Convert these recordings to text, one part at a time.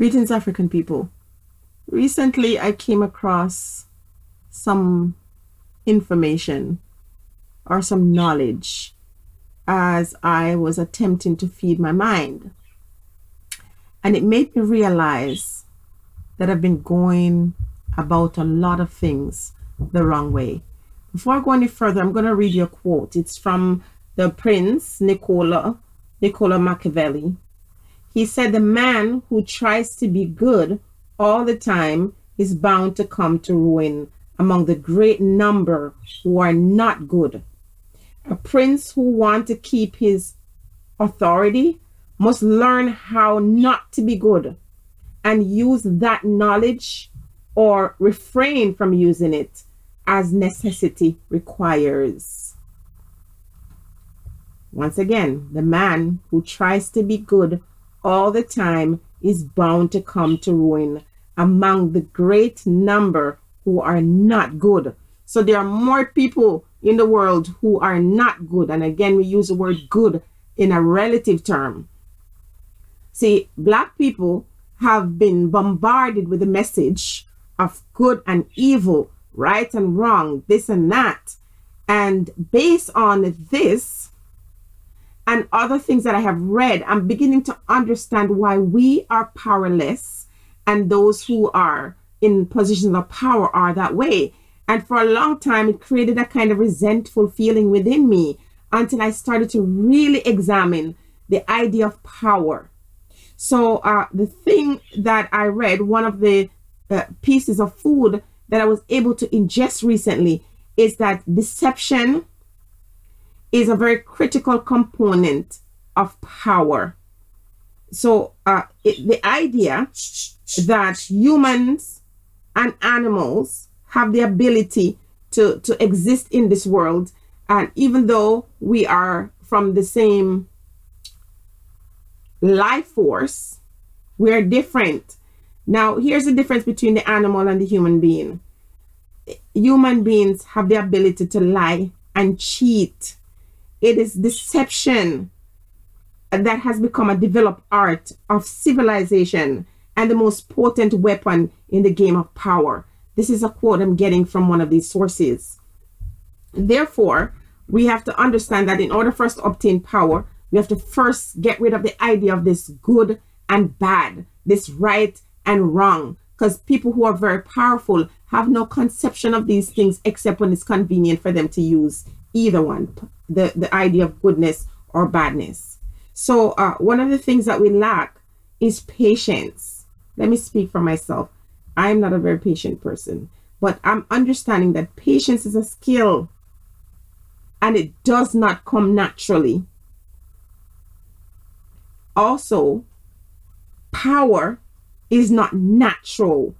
Greetings, African people. Recently, I came across some information or some knowledge as I was attempting to feed my mind. And it made me realize that I've been going about a lot of things the wrong way. Before I go any further, I'm going to read you a quote. It's from the Prince Niccolo Machiavelli. He said, "The man who tries to be good all the time is bound to come to ruin among the great number who are not good. A prince who wants to keep his authority must learn how not to be good and use that knowledge or refrain from using it as necessity requires." Once again, the man who tries to be good all the time is bound to come to ruin among the great number who are not good. So there are more people in the world who are not good. And again, we use the word good in a relative term. See, Black people have been bombarded with the message of good and evil, right and wrong, this and that. And based on this and other things that I have read, I'm beginning to understand why we are powerless and those who are in positions of power are that way. And for a long time, it created a kind of resentful feeling within me until I started to really examine the idea of power. So the thing that I read, one of the pieces of food that I was able to ingest recently, is that deception is a very critical component of power. So the idea that humans and animals have the ability to exist in this world, and even though we are from the same life force, we are different. Now, here's the difference between the animal and the human being. Human beings have the ability to lie and cheat. It is deception that has become a developed art of civilization and the most potent weapon in the game of power. This is a quote I'm getting from one of these sources. Therefore, we have to understand that in order for us to obtain power, we have to first get rid of the idea of this good and bad, this right and wrong, because people who are very powerful have no conception of these things except when it's convenient for them to use either one, the idea of goodness or badness. So one of the things that we lack is patience. Let me speak for myself. I'm not a very patient person, but I'm understanding that patience is a skill and it does not come naturally. Also, power is not natural.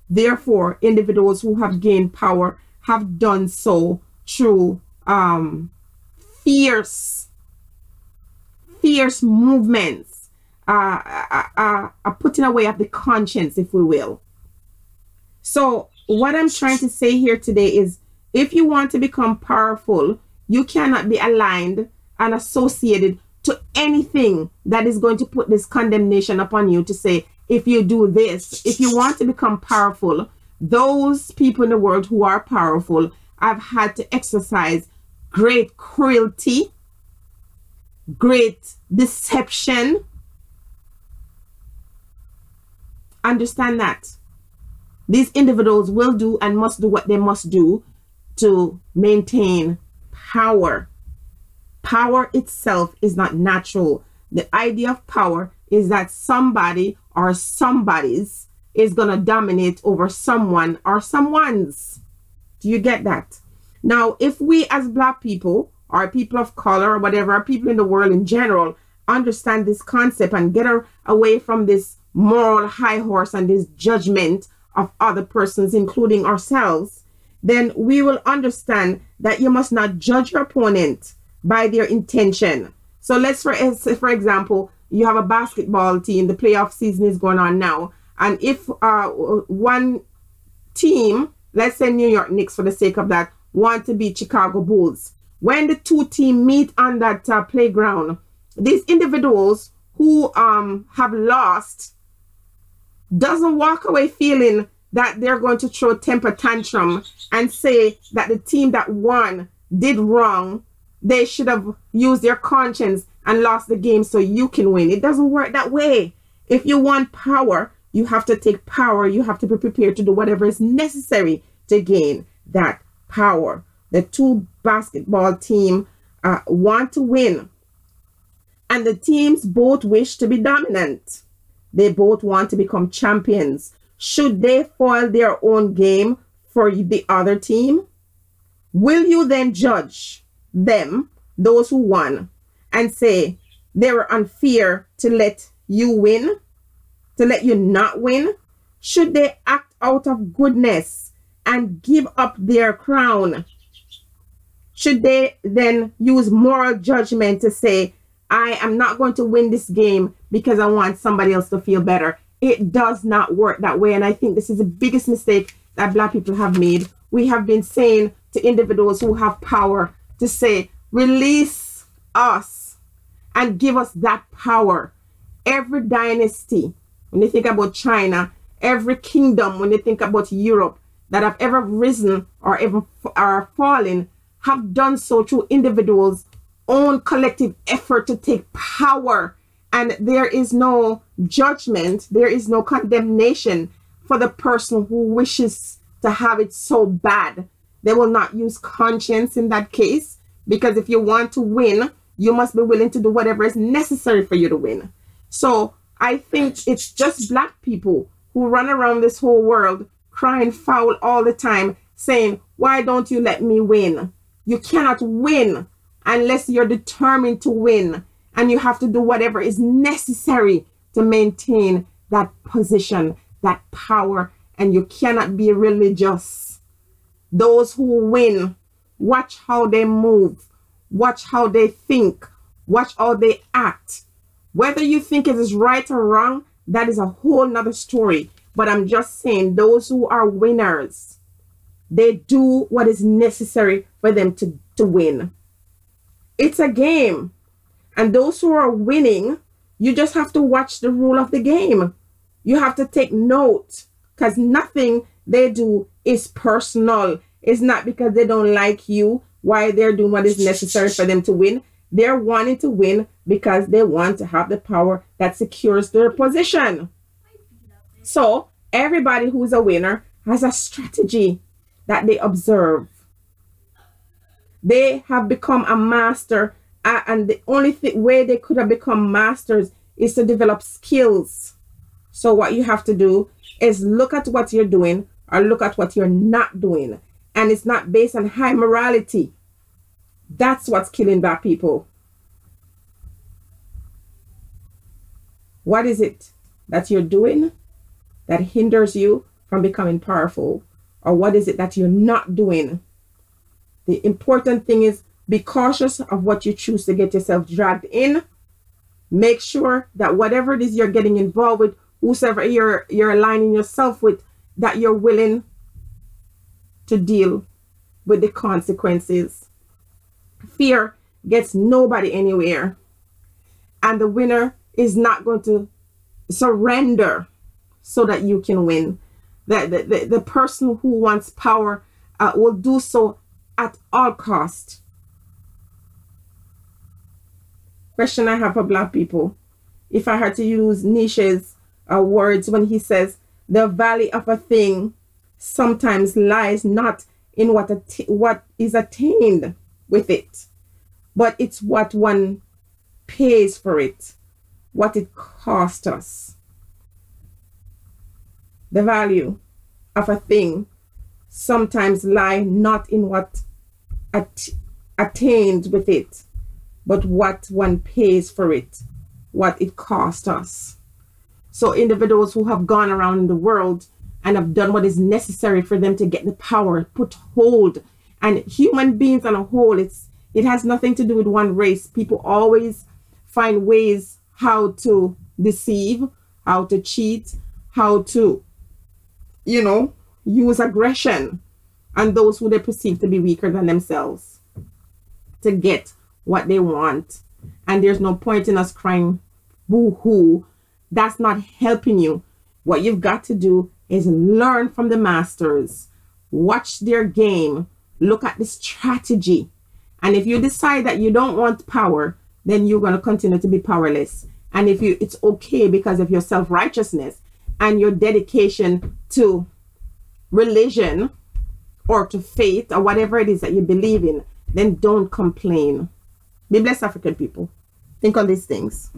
Therefore, individuals who have gained power have done so through fierce movements, a putting away of the conscience, if we will. So what I'm trying to say here today is, if you want to become powerful, you cannot be aligned and associated to anything that is going to put this condemnation upon you to say, if you do this, if you want to become powerful, those people in the world who are powerful have had to exercise great cruelty, great deception. Understand that these individuals will do and must do what they must do to maintain power. Power itself is not natural. The idea of power is that somebody or somebody's is going to dominate over someone or someone's. Do you get that? Now, if we as Black people or people of color or whatever, people in the world in general, understand this concept and get away from this moral high horse and this judgment of other persons, including ourselves, then we will understand that you must not judge your opponent by their intention. So let's, for example, you have a basketball team, the playoff season is going on now. And if one team, let's say New York Knicks for the sake of that, want to beat Chicago Bulls, when the two teams meet on that playground, these individuals who have lost doesn't walk away feeling that they're going to throw a temper tantrum and say that the team that won did wrong. They should have used their conscience and lost the game so you can win. It doesn't work that way. If you want power, you have to take power. You have to be prepared to do whatever is necessary to gain that power. The two basketball teams want to win, and the teams both wish to be dominant. They both want to become champions. Should they foil their own game for the other team? Will you then judge them, those who won, and say they were unfair to let you win, to let you not win? Should they act out of goodness and give up their crown? Should they then use moral judgment to say, I am not going to win this game because I want somebody else to feel better? It does not work that way. And I think this is the biggest mistake that Black people have made. We have been saying to individuals who have power to say, release us and give us that power. Every dynasty, when you think about China, every kingdom, when you think about Europe, that have ever risen or ever are fallen, have done so through individuals' own collective effort to take power. And there is no judgment, there is no condemnation for the person who wishes to have it so bad. They will not use conscience in that case, because if you want to win, you must be willing to do whatever is necessary for you to win. So I think it's just Black people who run around this whole world crying foul all the time, saying, why don't you let me win? You cannot win unless you're determined to win, and you have to do whatever is necessary to maintain that position, that power, and you cannot be religious. Those who win, watch how they move, watch how they think, watch how they act. Whether you think it is right or wrong, that is a whole nother story. But I'm just saying, those who are winners, they do what is necessary for them to win. It's a game. And those who are winning, you just have to watch the rule of the game. You have to take note, because nothing they do is personal. It's not because they don't like you why they're doing what is necessary for them to win. They're wanting to win because they want to have the power that secures their position. So everybody who's a winner has a strategy that they observe. They have become a master, and the only way they could have become masters is to develop skills. So what you have to do is look at what you're doing or look at what you're not doing. And it's not based on high morality. That's what's killing Black people. What is it that you're doing that hinders you from becoming powerful? Or what is it that you're not doing? The important thing is be cautious of what you choose to get yourself dragged in. Make sure that whatever it is you're getting involved with, whosoever you're aligning yourself with, that you're willing to deal with the consequences. Fear gets nobody anywhere. And the winner is not going to surrender so that you can win. The person who wants power will do so at all cost. Question I have for Black people. If I had to use Nietzsche's words when he says, the value of a thing sometimes lies not in what is attained with it, but it's what one pays for it, what it cost us. The value of a thing sometimes lie not in what attained with it, but what one pays for it, what it cost us. So individuals who have gone around the world and have done what is necessary for them to get the power, put hold, and human beings on a whole, it has nothing to do with one race. People always find ways how to deceive, how to cheat, how to, use aggression on those who they perceive to be weaker than themselves to get what they want. And there's no point in us crying boo-hoo. That's not helping you. What you've got to do is learn from the masters, watch their game, look at the strategy. And if you decide that you don't want power, then you're going to continue to be powerless. And if it's okay because of your self-righteousness and your dedication to religion or to faith or whatever it is that you believe in, then don't complain. Be blessed, African people. Think on these things.